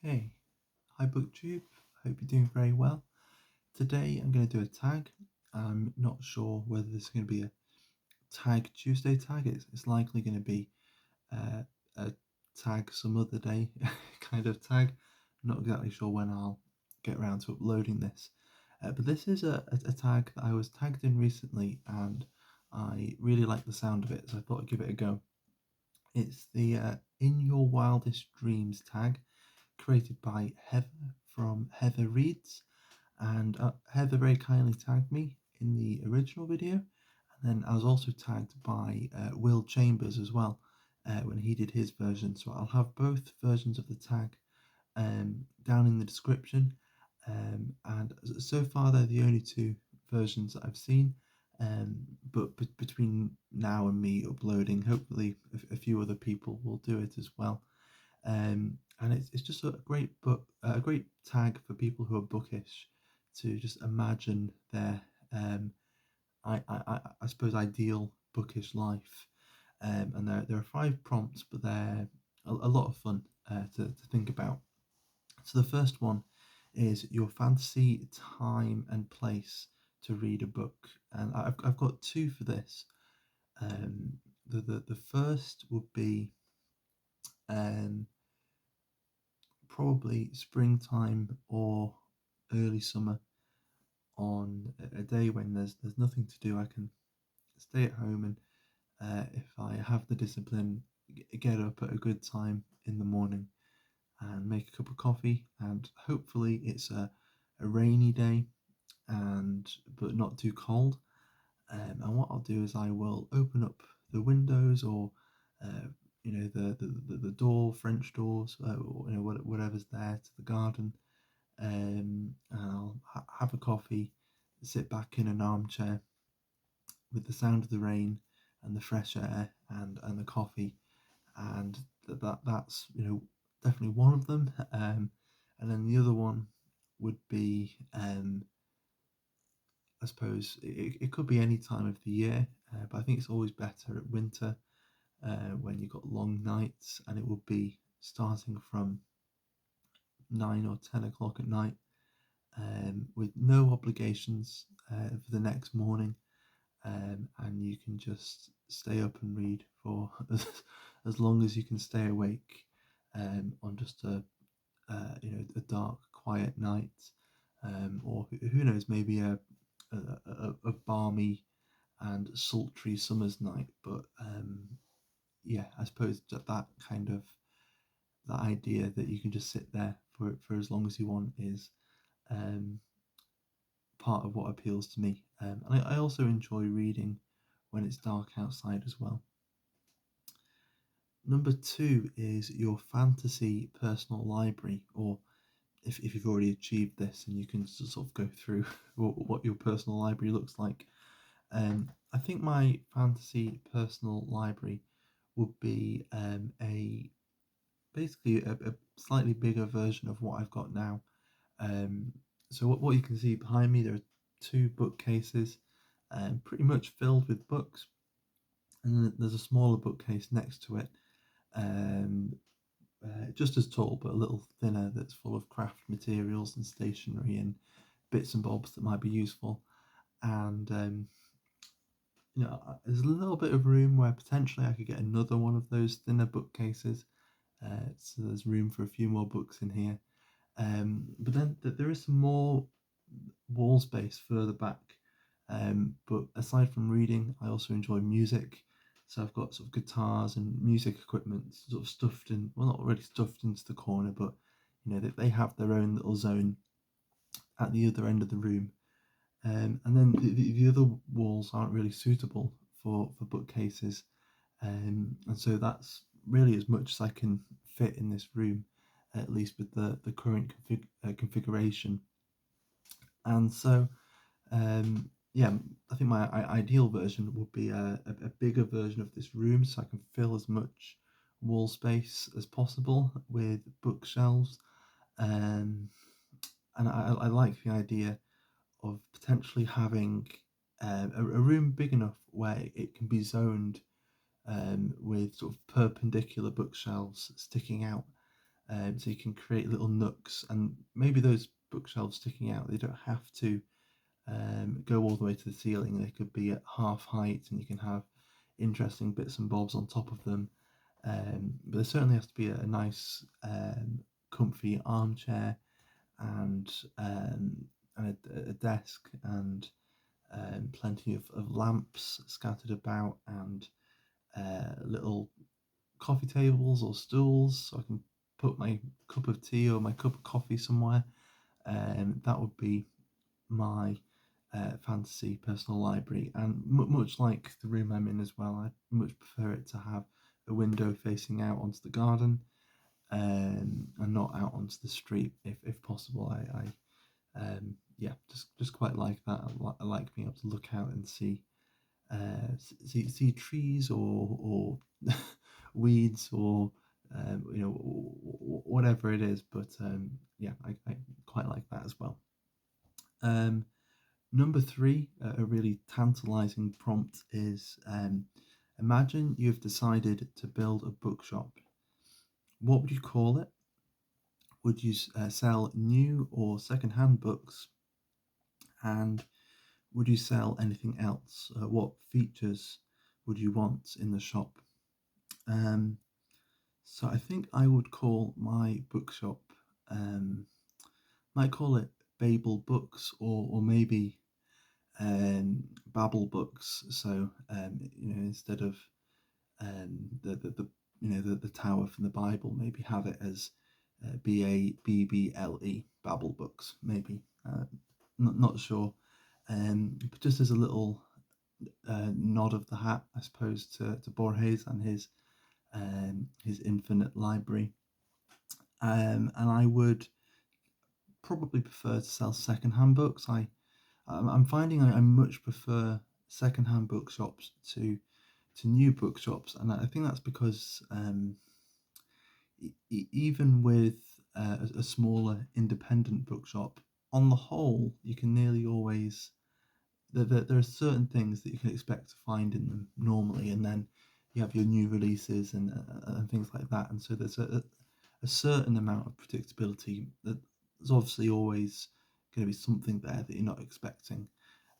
Okay, hi Booktube, I hope you're doing very well. Today I'm going to do a tag. I'm not sure whether this is going to be a Tag Tuesday tag. It's likely going to be uh, a tag some other day kind of tag. I'm not exactly sure when I'll get around to uploading this. But this is a tag that I was tagged in recently and I really like the sound of it, so I thought I'd give it a go. It's the In Your Wildest Dreams tag, created by Heather from Heather Reads, and Heather very kindly tagged me in the original video, and then I was also tagged by Will Chambers as well when he did his version. So I'll have both versions of the tag down in the description. And so far, they're the only two versions that I've seen. But between now and me uploading, hopefully a few other people will do it as well. And it's just a great book, a great tag for people who are bookish to just imagine their I suppose ideal bookish life. And there are 5 prompts, but they're a lot of fun to think about. So the first one is your fantasy time and place to read a book, and I've got two for this. Um, the first would be um, probably springtime or early summer on a day when there's nothing to do. I can stay at home and if I have the discipline, get up at a good time in the morning and make a cup of coffee, and hopefully it's a rainy day and but not too cold. And what I'll do is I will open up the windows or uh, the door, French doors, or, whatever's there to the garden. And I'll have a coffee, sit back in an armchair with the sound of the rain and the fresh air and the coffee, and that's definitely one of them. And then the other one would be I suppose it could be any time of the year, but I think it's always better at winter when you've got long nights, and it would be starting from 9 or 10 o'clock at night, with no obligations for the next morning, and you can just stay up and read for as long as you can stay awake on just a dark, quiet night, or who knows, maybe a balmy and sultry summer's night. But yeah, I suppose that kind of that idea that you can just sit there for as long as you want is um, part of what appeals to me. And I also enjoy reading when it's dark outside as well. Number two is your fantasy personal library, or if you've already achieved this and you can sort of go through what your personal library looks like. I think my fantasy personal library would be a basically a slightly bigger version of what I've got now. Um, so what you can see behind me, there are 2 bookcases, pretty much filled with books, and then there's a smaller bookcase next to it, um, just as tall but a little thinner, that's full of craft materials and stationery and bits and bobs that might be useful. And there's a little bit of room where potentially I could get another one of those thinner bookcases. So there's room for a few more books in here. But then there is some more wall space further back. But aside from reading, I also enjoy music. So I've got sort of guitars and music equipment sort of stuffed in, well, not really stuffed into the corner, but they have their own little zone at the other end of the room. And then the other walls aren't really suitable for bookcases. And so that's really as much as I can fit in this room, at least with the current configuration. And so, yeah, I think my ideal version would be a bigger version of this room, so I can fill as much wall space as possible with bookshelves. Um, and I like the idea of potentially having a room big enough where it can be zoned with sort of perpendicular bookshelves sticking out. So you can create little nooks, and maybe those bookshelves sticking out, they don't have to go all the way to the ceiling. They could be at half height, and you can have interesting bits and bobs on top of them. But there certainly has to be a nice, comfy armchair, and a desk, and plenty of lamps scattered about, and little coffee tables or stools, so I can put my cup of tea or my cup of coffee somewhere. That would be my fantasy personal library, and much like the room I'm in as well, I'd much prefer it to have a window facing out onto the garden, and not out onto the street if possible. Yeah, just quite like that. I like being able to look out and see trees, or weeds, or whatever it is. But yeah, I quite like that as well. Um, Number three, a really tantalizing prompt is, imagine you've decided to build a bookshop. What would you call it? Would you sell new or second-hand books? And would you sell anything else? What features would you want in the shop? Um, so I think I would call my bookshop, um, might call it Babel Books, or maybe Babel Books. So instead of the tower from the Bible, maybe have it as Babble, Babel Books, maybe. Not sure. But just as a little nod of the hat, I suppose, to Borges and his infinite library. And I would probably prefer to sell secondhand books. I'm finding I much prefer secondhand bookshops to new bookshops, and I think that's because even with a smaller independent bookshop, on the whole, you can nearly always there are certain things that you can expect to find in them normally, and then you have your new releases and things like that, and so there's a certain amount of predictability. That there's obviously always going to be something there that you're not expecting.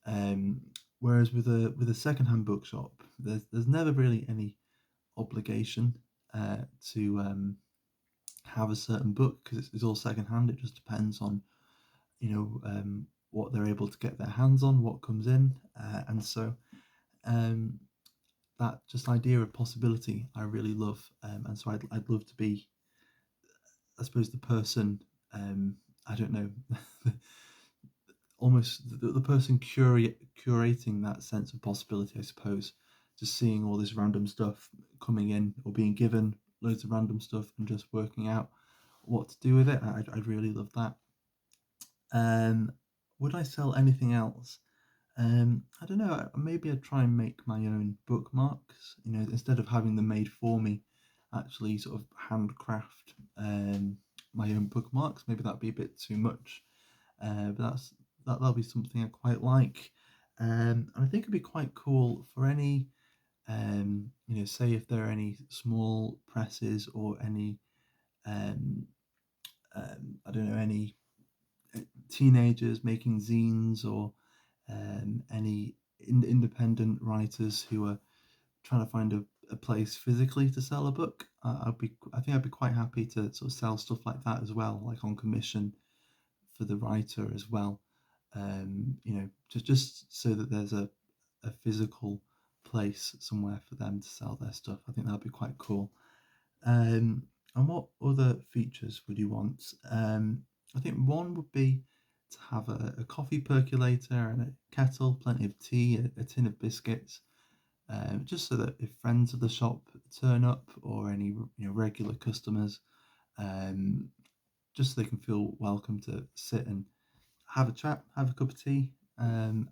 Um, Whereas with a secondhand bookshop, there's never really any obligation to have a certain book, because it's all secondhand. It just depends on what they're able to get their hands on, what comes in, and so um, that just idea of possibility I really love, and so I'd love to be, I suppose, the person, I don't know, almost the person curating that sense of possibility, I suppose. Just seeing all this random stuff coming in, or being given loads of random stuff and just working out what to do with it. I'd really love that. Um, would I sell anything else? I don't know. Maybe I'd try and make my own bookmarks. Instead of having them made for me, actually sort of handcraft my own bookmarks. Maybe that'd be a bit too much, but that'll be something I quite like. And I think it'd be quite cool for any, say if there are any small presses, or any, um, I don't know, any teenagers making zines, or any independent writers who are trying to find a place physically to sell a book. I think I'd be quite happy to sort of sell stuff like that as well, like on commission for the writer as well. Just so that there's a physical place somewhere for them to sell their stuff. I think that'd be quite cool. And what other features would you want? I think one would be to have a coffee percolator and a kettle, plenty of tea, a tin of biscuits, just so that if friends of the shop turn up, or any regular customers, um, just so they can feel welcome to sit and have a chat, have a cup of tea, and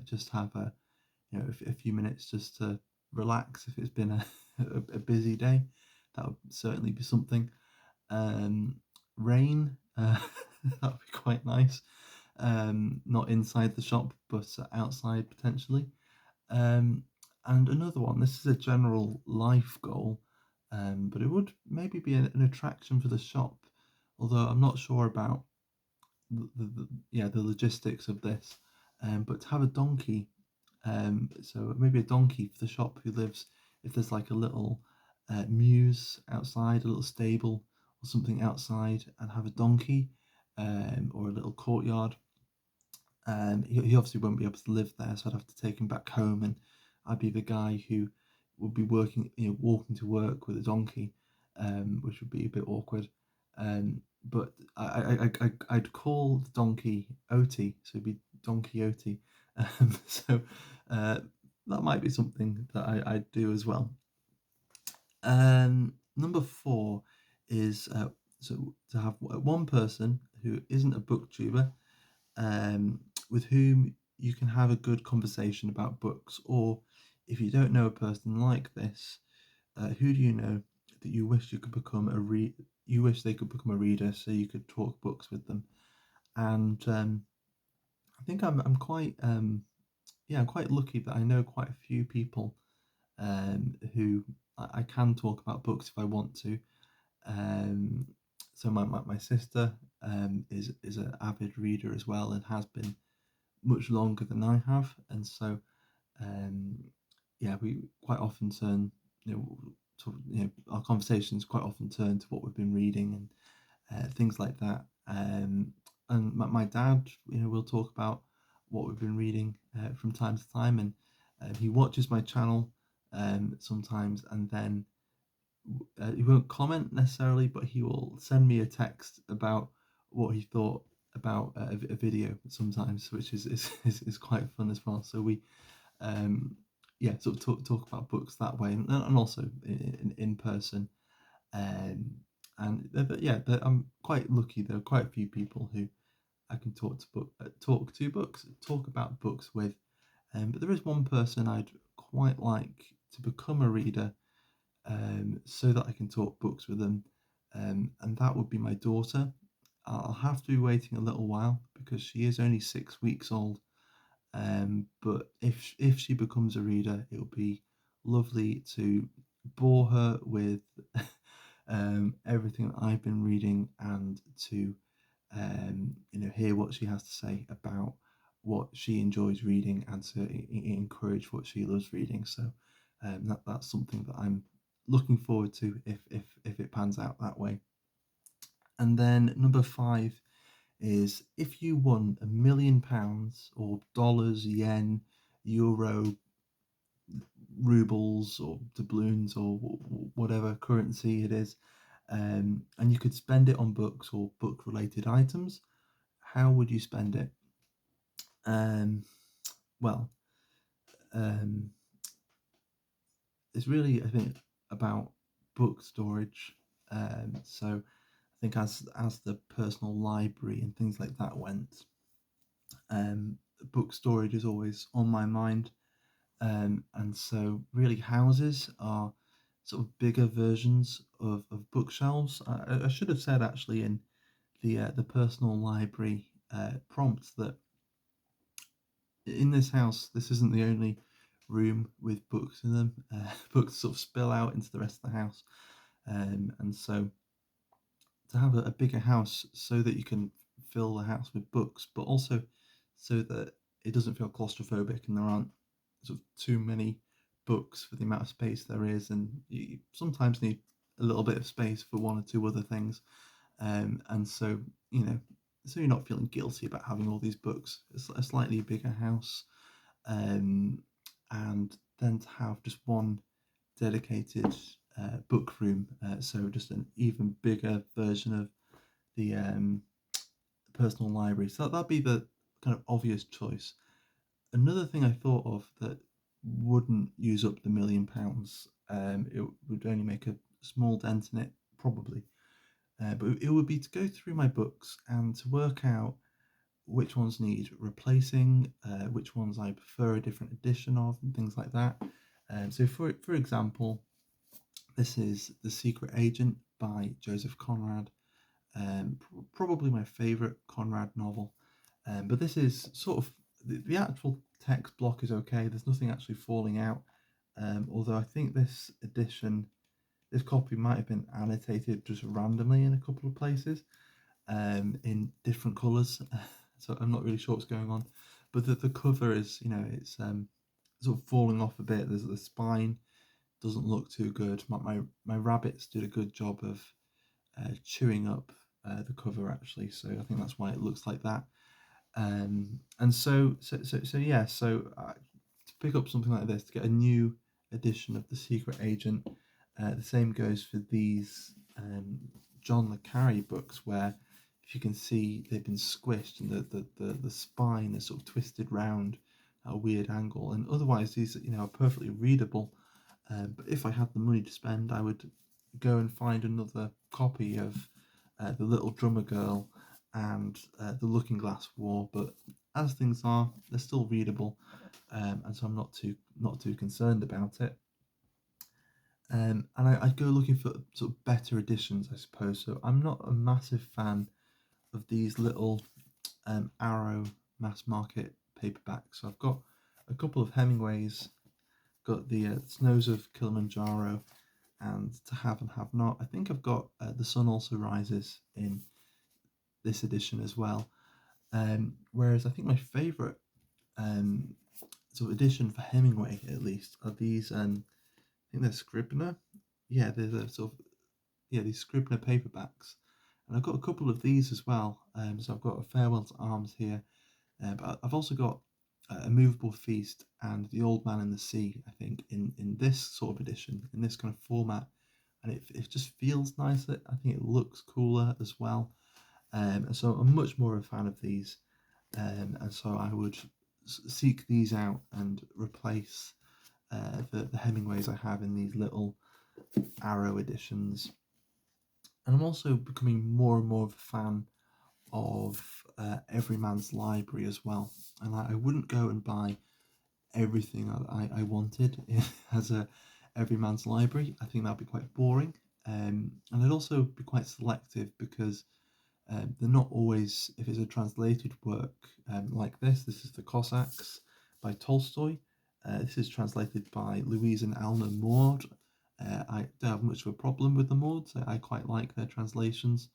just have a few minutes just to relax. If it's been a busy day, that would certainly be something. Rain, that would be quite nice. Not inside the shop, but outside potentially. And another one, this is a general life goal. but it would maybe be an attraction for the shop, although I'm not sure about the logistics of this. But to have a donkey, so maybe a donkey for the shop who lives, if there's like a little mews outside, a little stable or something outside, and have a donkey, or a little courtyard. He obviously won't be able to live there, so I'd have to take him back home, and I'd be the guy who would be working, walking to work with a donkey, which would be a bit awkward. But I'd call the donkey Oti, so it'd be Donkey Oti. So that might be something that I'd do as well. Number four is so to have one person who isn't a booktuber, with whom you can have a good conversation about books. Or if you don't know a person like this, who do you know that you wish you could become you wish they could become a reader, so you could talk books with them? And I think I'm quite I'm quite lucky that I know quite a few people who I can talk about books if I want to. Um, so my sister is an avid reader as well, and has been much longer than I have, and so um, we quite often turn, our conversations quite often turn to what we've been reading and things like that. And my dad, we'll talk about what we've been reading from time to time, and he watches my channel sometimes, and then he won't comment necessarily, but he will send me a text about what he thought about a video sometimes, which is quite fun as well. So we sort of talk about books that way, and also in person. Um, and I'm quite lucky. There are quite a few people who I can talk about books with. But there is one person I'd quite like to become a reader, so that I can talk books with them, and that would be my daughter. I'll have to be waiting a little while because she is only 6 weeks old. But if she becomes a reader, it'll be lovely to bore her with everything that I've been reading, and to hear what she has to say about what she enjoys reading, and to encourage what she loves reading. So that's something that I'm looking forward to if it pans out that way. And then number five is, if you won £1 million, or dollars, yen, euro, rubles, or doubloons, or whatever currency it is, and you could spend it on books or book related items, how would you spend it? Um, well, um, it's really, I think, about book storage. So I think as the personal library and things like that went, book storage is always on my mind. And so really houses are sort of bigger versions of bookshelves. I should have said actually in the personal library prompt that in this house, this isn't the only room with books in them. Books sort of spill out into the rest of the house, and so to have a bigger house so that you can fill the house with books, but also so that it doesn't feel claustrophobic and there aren't sort of too many books for the amount of space there is, and you sometimes need a little bit of space for one or two other things, and so so you're not feeling guilty about having all these books. It's a slightly bigger house, and then to have just one dedicated book room, so just an even bigger version of the personal library. So that'd be the kind of obvious choice. Another thing I thought of that wouldn't use up the £1 million, it would only make a small dent in it, probably. But it would be to go through my books and to work out which ones need replacing, which ones I prefer a different edition of, and things like that. So, for example, this is The Secret Agent by Joseph Conrad, probably my favourite Conrad novel. But this is sort of the actual text block is okay. There's nothing actually falling out. Although I think this edition this copy might have been annotated just randomly in a couple of places, in different colours. So I'm not really sure what's going on. But the cover is, it's sort of falling off a bit. There's the spine doesn't look too good. My rabbits did a good job of chewing up the cover actually, so I think that's why it looks like that. And so yeah. So to pick up something like this, to get a new edition of The Secret Agent, the same goes for these John le Carré books, where if you can see they've been squished and the spine is sort of twisted round at a weird angle, and otherwise these are perfectly readable. But if I had the money to spend, I would go and find another copy of The Little Drummer Girl and The Looking Glass War. But as things are, they're still readable, and so I'm not too concerned about it. And I'd go looking for sort of better editions, I suppose. So I'm not a massive fan of these little Arrow mass market paperbacks. So I've got a couple of Hemingways, got the Snows of Kilimanjaro and To Have and Have Not. I think I've got The Sun Also Rises in this edition as well. Whereas I think my favourite sort of edition for Hemingway, at least, are these. I think they're Scribner. Yeah, they're the sort of these Scribner paperbacks, and I've got a couple of these as well. So I've got A Farewell to Arms here, but I've also got A Movable Feast and The Old Man in the Sea, I think, in this sort of edition, in this kind of format. And it just feels nicer. I think it looks cooler as well. And so I'm much more a fan of these. And so I would seek these out and replace the Hemingways I have in these little Arrow editions. And I'm also becoming more and more of a fan of Everyman's Library as well. And I wouldn't go and buy everything I wanted as a Everyman's Library. I think that'd be quite boring. And I'd also be quite selective because they're not always, if it's a translated work like this is The Cossacks by Tolstoy. This is translated by Louise and Alma Maud. I don't have much of a problem with the Mauds. I quite like their translations.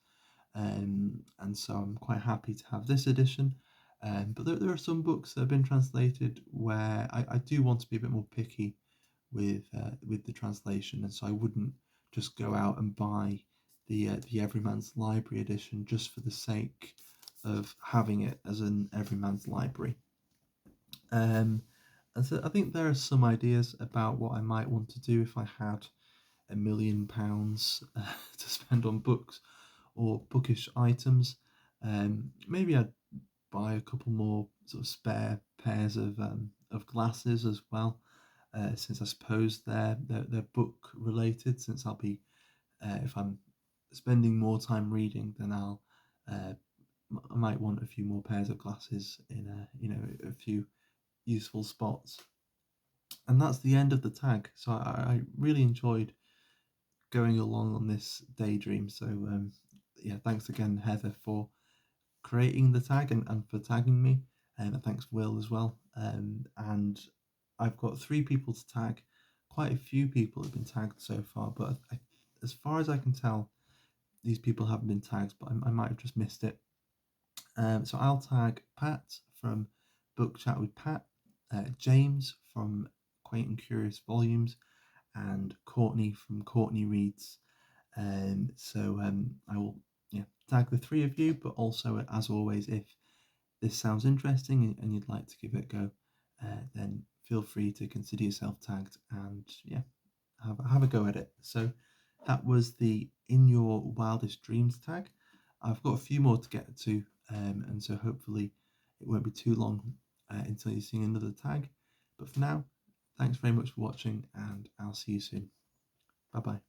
And so I'm quite happy to have this edition. But there are some books that have been translated where I do want to be a bit more picky with the translation, and so I wouldn't just go out and buy the Everyman's Library edition just for the sake of having it as an Everyman's Library. And so I think there are some ideas about what I might want to do if I had £1 million to spend on books or bookish items. Maybe I'd buy a couple more sort of spare pairs of glasses as well, since I suppose they're book related. Since I'll be if I'm spending more time reading, then I might want a few more pairs of glasses in a few useful spots. And that's the end of the tag. So I really enjoyed going along on this daydream. So yeah, thanks again, Heather, for creating the tag and for tagging me, and thanks Will as well. And I've got 3 people to tag. Quite a few people have been tagged so far, but as far as I can tell, these people haven't been tagged, but I might have just missed it. So I'll tag Pat from Book Chat with Pat, James from Quaint and Curious Volumes, and Courtney from Courtney Reads. So I will tag the 3 of you, but also, as always, if this sounds interesting and you'd like to give it a go, then feel free to consider yourself tagged and have a go at it. So that was the In Your Wildest Dreams tag. I've got a few more to get to, and so hopefully it won't be too long until you see another tag. But for now, thanks very much for watching, and I'll see you soon. Bye bye.